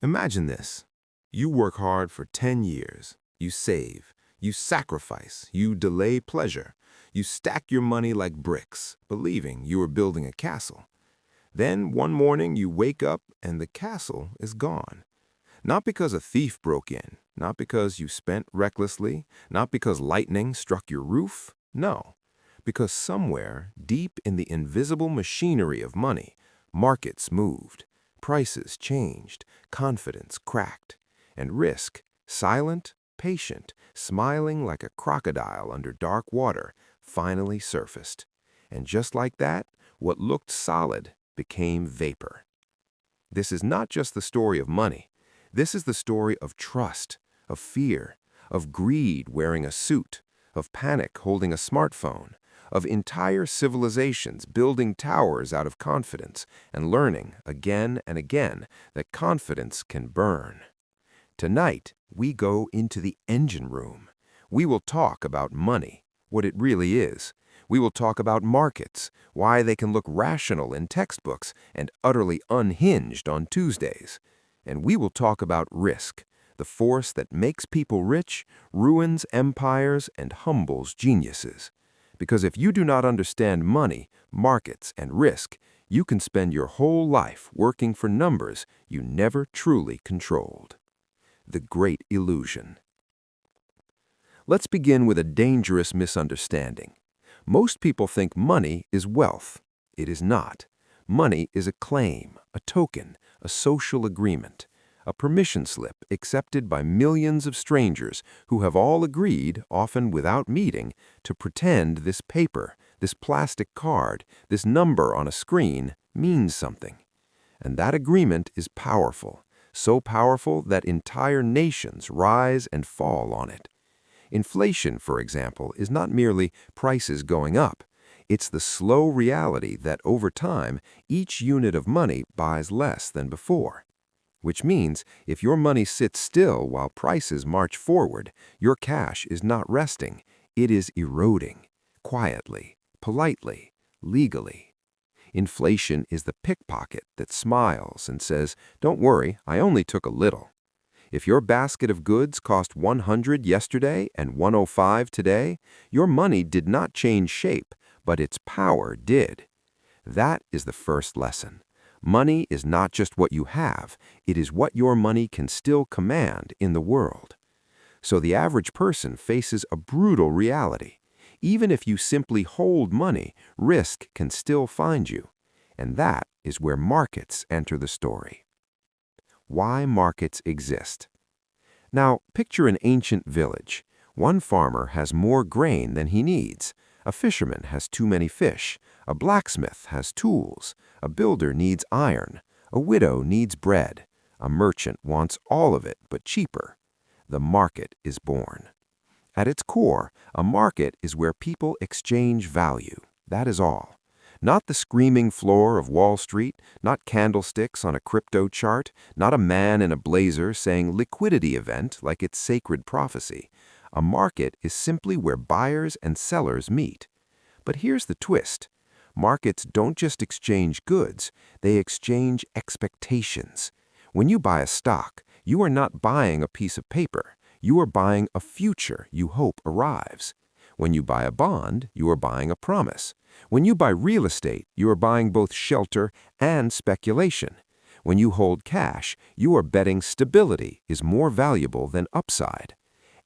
Imagine this. You work hard for 10 years. You save. You sacrifice. You delay pleasure. You stack your money like bricks, believing you are building a castle. Then one morning you wake up and the castle is gone. Not because a thief broke in, not because you spent recklessly, not because lightning struck your roof. No, because somewhere deep in the invisible machinery of money, markets moved, prices changed, confidence cracked, and risk, silent, patient, smiling like a crocodile under dark water, finally surfaced. And just like that, what looked solid became vapor. This is not just the story of money. This is the story of trust, of fear, of greed wearing a suit, of panic holding a smartphone, of entire civilizations building towers out of confidence and learning again and again that confidence can burn. Tonight, we go into the engine room. We will talk about money, what it really is. We will talk about markets, why they can look rational in textbooks and utterly unhinged on Tuesdays. And we will talk about risk, the force that makes people rich, ruins empires, and humbles geniuses. Because if you do not understand money, markets, and risk, you can spend your whole life working for numbers you never truly controlled. The great illusion. Let's begin with a dangerous misunderstanding. Most people think money is wealth. It is not. Money is a claim, a token, a social agreement, a permission slip accepted by millions of strangers who have all agreed, often without meeting, to pretend this paper, this plastic card, this number on a screen means something. And that agreement is powerful, so powerful that entire nations rise and fall on it. Inflation, for example, is not merely prices going up. It's the slow reality that over time, each unit of money buys less than before. Which means if your money sits still while prices march forward, your cash is not resting. It is eroding, quietly, politely, legally. Inflation is the pickpocket that smiles and says, "Don't worry, I only took a little." If your basket of goods cost 100 yesterday and 105 today, your money did not change shape, but its power did. That is the first lesson. Money is not just what you have, it is what your money can still command in the world. So the average person faces a brutal reality. Even if you simply hold money, risk can still find you. And that is where markets enter the story. Why markets exist. Now, picture an ancient village. One farmer has more grain than he needs. A fisherman has too many fish. A blacksmith has tools. A builder needs iron. A widow needs bread. A merchant wants all of it, but cheaper. The market is born. At its core, a market is where people exchange value. That is all. Not the screaming floor of Wall Street, not candlesticks on a crypto chart, not a man in a blazer saying liquidity event like it's sacred prophecy. A market is simply where buyers and sellers meet. But here's the twist. Markets don't just exchange goods, they exchange expectations. When you buy a stock, you are not buying a piece of paper. You are buying a future you hope arrives. When you buy a bond, you are buying a promise. When you buy real estate, you are buying both shelter and speculation. When you hold cash, you are betting stability is more valuable than upside.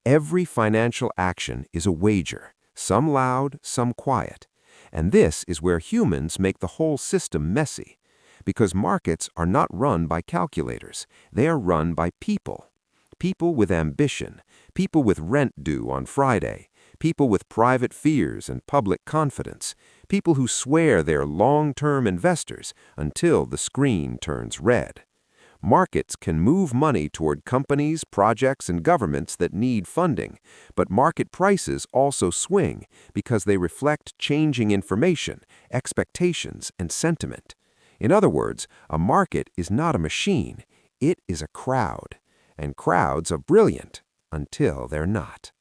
Every financial action is a wager, some loud, some quiet. And this is where humans make the whole system messy. Because markets are not run by calculators, they are run by people. People with ambition, people with rent due on Friday, people with private fears and public confidence, people who swear they're long-term investors until the screen turns red. Markets can move money toward companies, projects, and governments that need funding, but market prices also swing because they reflect changing information, expectations, and sentiment. In other words, a market is not a machine, it is a crowd. And crowds are brilliant until they're not.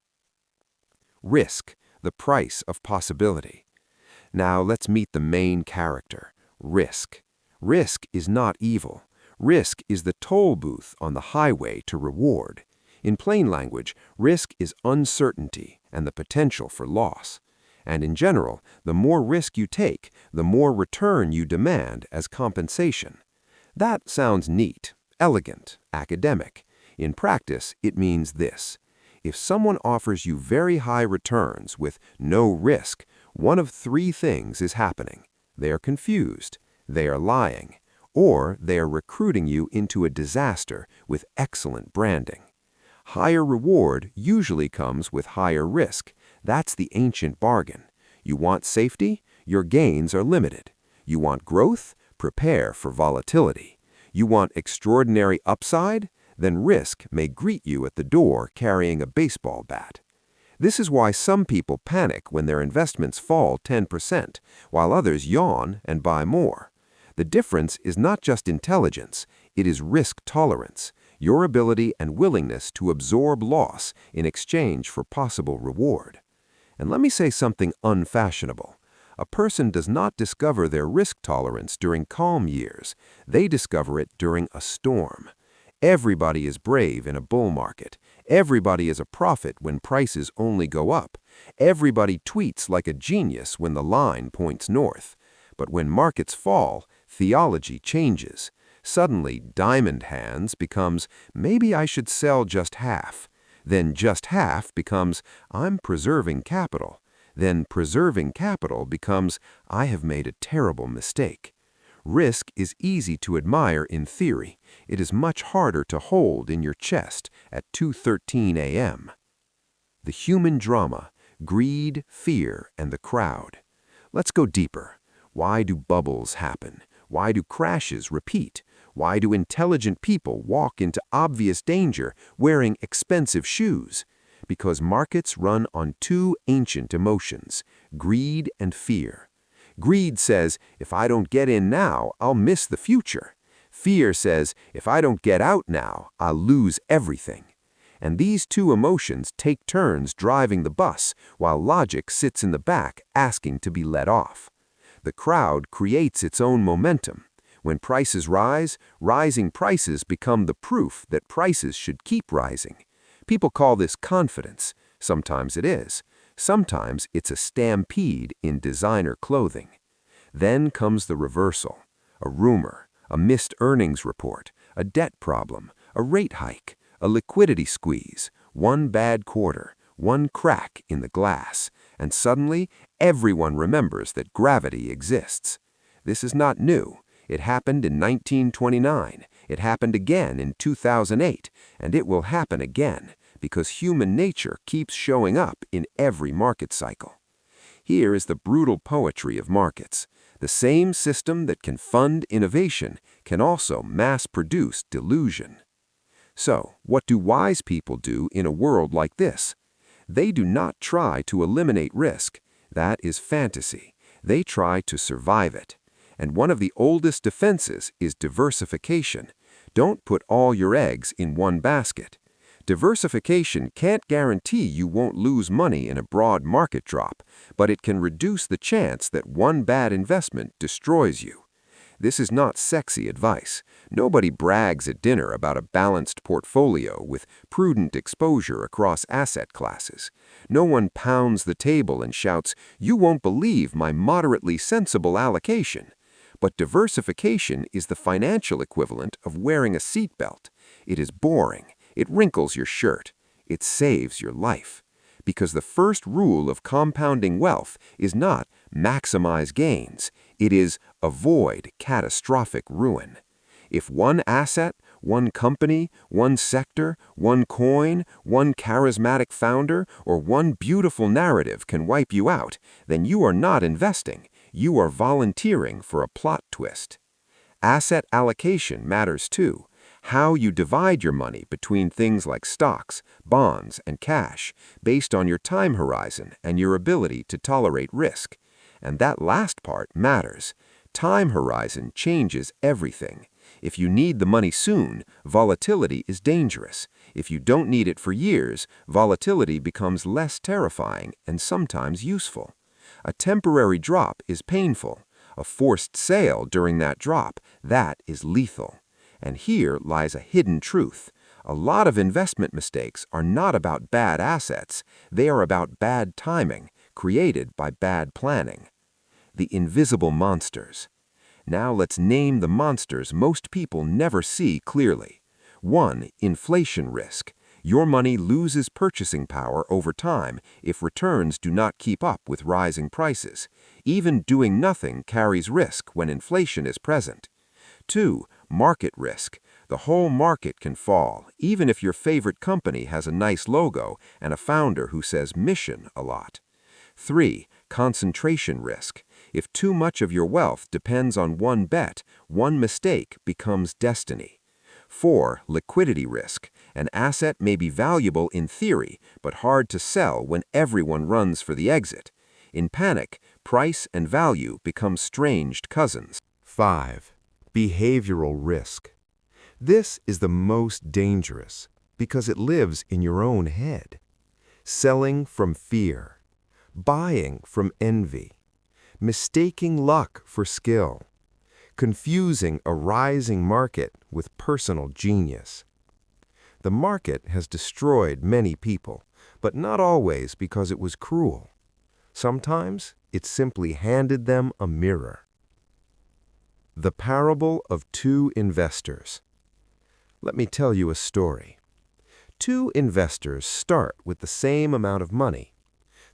Risk, the price of possibility. Now let's meet the main character, risk. Risk is not evil. Risk is the toll booth on the highway to reward. In plain language, risk is uncertainty and the potential for loss. And in general, the more risk you take, the more return you demand as compensation. That sounds neat, elegant, academic. In practice, it means this. If someone offers you very high returns with no risk, one of three things is happening. They are confused, they are lying, or they are recruiting you into a disaster with excellent branding. Higher reward usually comes with higher risk. That's the ancient bargain. You want safety? Your gains are limited. You want growth? Prepare for volatility. You want extraordinary upside? Then risk may greet you at the door carrying a baseball bat. This is why some people panic when their investments fall 10%, while others yawn and buy more. The difference is not just intelligence, it is risk tolerance, your ability and willingness to absorb loss in exchange for possible reward. And let me say something unfashionable. A person does not discover their risk tolerance during calm years. They discover it during a storm. Everybody is brave in a bull market. Everybody is a prophet when prices only go up. Everybody tweets like a genius when the line points north. But when markets fall, theology changes. Suddenly, diamond hands becomes, maybe I should sell just half. Then just half becomes, I'm preserving capital. Then preserving capital becomes, I have made a terrible mistake. Risk is easy to admire in theory. It is much harder to hold in your chest at 2:13 a.m. The human drama, greed, fear, and the crowd. Let's go deeper. Why do bubbles happen? Why do crashes repeat? Why do intelligent people walk into obvious danger wearing expensive shoes? Because markets run on two ancient emotions, greed and fear. Greed says, if I don't get in now, I'll miss the future. Fear says, if I don't get out now, I'll lose everything. And these two emotions take turns driving the bus, while logic sits in the back asking to be let off. The crowd creates its own momentum. When prices rise, rising prices become the proof that prices should keep rising. People call this confidence. Sometimes it is. Sometimes it's a stampede in designer clothing. Then comes the reversal. A rumor, a missed earnings report, a debt problem, a rate hike, a liquidity squeeze, one bad quarter, one crack in the glass, and suddenly everyone remembers that gravity exists. This is not new. It happened in 1929. It happened again in 2008, and it will happen again because human nature keeps showing up in every market cycle. Here is the brutal poetry of markets. The same system that can fund innovation can also mass-produce delusion. So, what do wise people do in a world like this? They do not try to eliminate risk. That is fantasy. They try to survive it. And one of the oldest defenses is diversification. Don't put all your eggs in one basket. Diversification can't guarantee you won't lose money in a broad market drop, but it can reduce the chance that one bad investment destroys you. This is not sexy advice. Nobody brags at dinner about a balanced portfolio with prudent exposure across asset classes. No one pounds the table and shouts, "You won't believe my moderately sensible allocation." But diversification is the financial equivalent of wearing a seatbelt. It is boring. It wrinkles your shirt. It saves your life. Because the first rule of compounding wealth is not maximize gains. It is avoid catastrophic ruin. If one asset, one company, one sector, one coin, one charismatic founder, or one beautiful narrative can wipe you out, then you are not investing. You are volunteering for a plot twist. Asset allocation matters too. How you divide your money between things like stocks, bonds, and cash, based on your time horizon and your ability to tolerate risk. And that last part matters. Time horizon changes everything. If you need the money soon, volatility is dangerous. If you don't need it for years, volatility becomes less terrifying and sometimes useful. A temporary drop is painful. A forced sale during that drop, that is lethal. And here lies a hidden truth. A lot of investment mistakes are not about bad assets. They are about bad timing, created by bad planning. The invisible monsters. Now let's name the monsters most people never see clearly. 1. Inflation risk. Your money loses purchasing power over time if returns do not keep up with rising prices. Even doing nothing carries risk when inflation is present. 2. Market risk. The whole market can fall, even if your favorite company has a nice logo and a founder who says mission a lot. 3. Concentration risk. If too much of your wealth depends on one bet, one mistake becomes destiny. 4. Liquidity risk. An asset may be valuable in theory, but hard to sell when everyone runs for the exit. In panic, price and value become estranged cousins. 5. Behavioral risk. This is the most dangerous because it lives in your own head. Selling from fear, buying from envy, mistaking luck for skill, confusing a rising market with personal genius. The market has destroyed many people, but not always because it was cruel. Sometimes it simply handed them a mirror. The parable of two investors. Let me tell you a story. Two investors start with the same amount of money.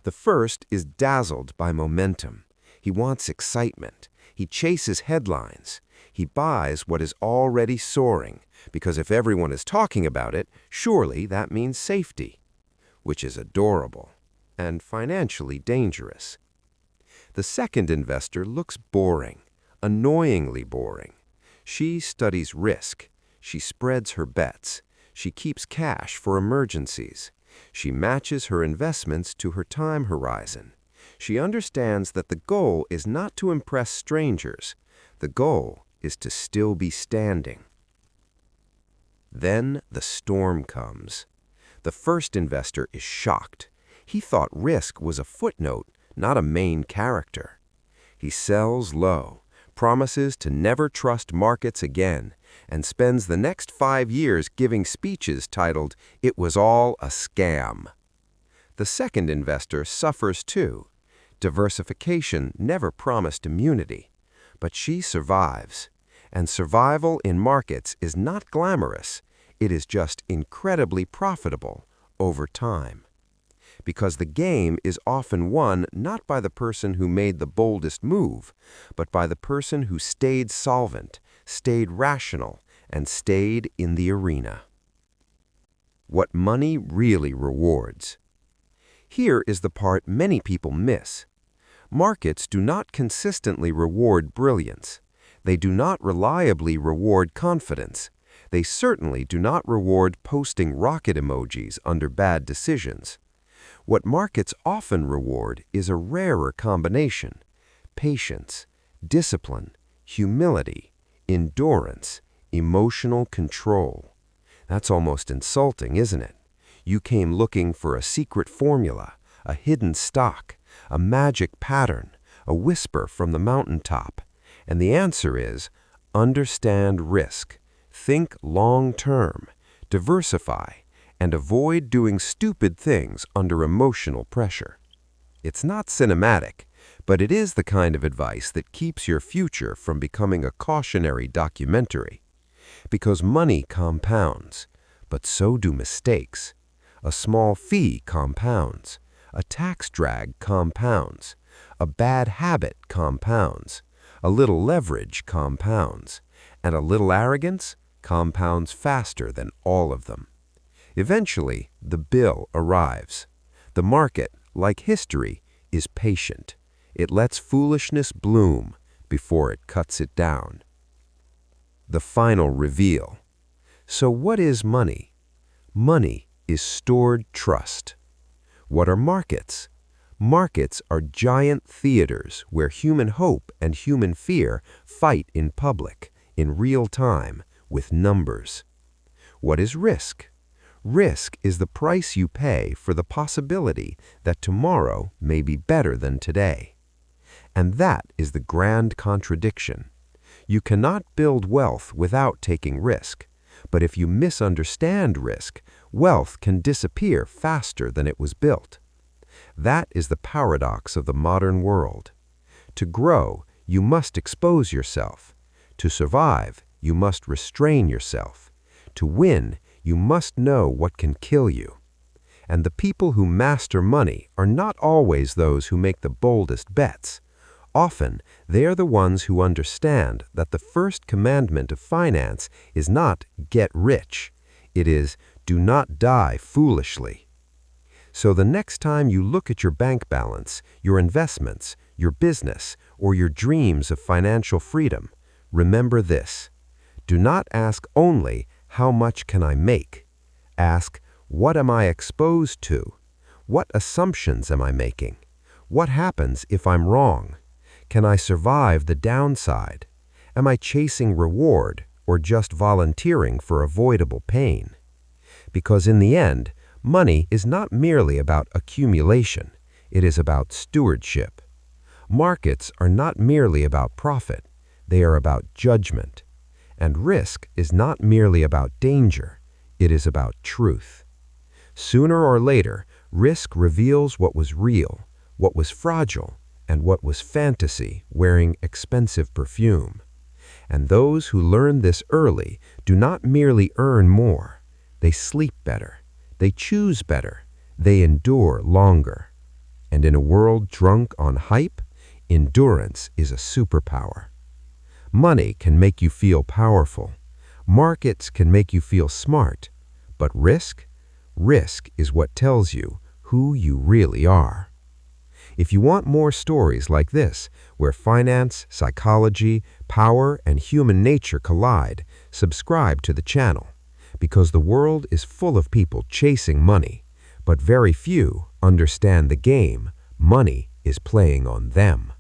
The first is dazzled by momentum. He wants excitement. He chases headlines. He buys what is already soaring, because if everyone is talking about it, surely that means safety, which is adorable and financially dangerous. The second investor looks boring, annoyingly boring. She studies risk. She spreads her bets. She keeps cash for emergencies. She matches her investments to her time horizon. She understands that the goal is not to impress strangers. The goal is to still be standing. Then the storm comes. The first investor is shocked. He thought risk was a footnote, not a main character. He sells low, promises to never trust markets again, and spends the next 5 years giving speeches titled, "It was all a scam." The second investor suffers too. Diversification never promised immunity, but she survives. And survival in markets is not glamorous. It is just incredibly profitable over time. Because the game is often won not by the person who made the boldest move, but by the person who stayed solvent, stayed rational, and stayed in the arena. What money really rewards. Here is the part many people miss. Markets do not consistently reward brilliance. They do not reliably reward confidence. They certainly do not reward posting rocket emojis under bad decisions. What markets often reward is a rarer combination: patience, discipline, humility, endurance, emotional control. That's almost insulting, isn't it? You came looking for a secret formula, a hidden stock, a magic pattern, a whisper from the mountaintop. And the answer is, understand risk, think long-term, diversify, and avoid doing stupid things under emotional pressure. It's not cinematic, but it is the kind of advice that keeps your future from becoming a cautionary documentary. Because money compounds, but so do mistakes. A small fee compounds. A tax drag compounds. A bad habit compounds. A little leverage compounds. And a little arrogance compounds faster than all of them. Eventually, the bill arrives. The market, like history, is patient. It lets foolishness bloom before it cuts it down. The final reveal. So what is money? Money is stored trust. What are markets? Markets are giant theaters where human hope and human fear fight in public, in real time, with numbers. What is risk? Risk is the price you pay for the possibility that tomorrow may be better than today. And that is the grand contradiction. You cannot build wealth without taking risk. But if you misunderstand risk, wealth can disappear faster than it was built. That is the paradox of the modern world. To grow, you must expose yourself. To survive, you must restrain yourself. To win, you must know what can kill you. And the people who master money are not always those who make the boldest bets. Often, they are the ones who understand that the first commandment of finance is not get rich. It is do not die foolishly. So the next time you look at your bank balance, your investments, your business, or your dreams of financial freedom, remember this. Do not ask only, how much can I make? Ask, what am I exposed to? What assumptions am I making? What happens if I'm wrong? Can I survive the downside? Am I chasing reward or just volunteering for avoidable pain? Because in the end, money is not merely about accumulation, it is about stewardship. Markets are not merely about profit, they are about judgment. And risk is not merely about danger, it is about truth. Sooner or later, risk reveals what was real, what was fragile, and what was fantasy wearing expensive perfume. And those who learn this early do not merely earn more, they sleep better, they choose better, they endure longer. And in a world drunk on hype, endurance is a superpower. Money can make you feel powerful. Markets can make you feel smart. But risk is what tells you who you really are. If you want more stories like this, where finance, psychology, power, and human nature collide, subscribe to the channel. Because the world is full of people chasing money, but very few understand the game money is playing on them.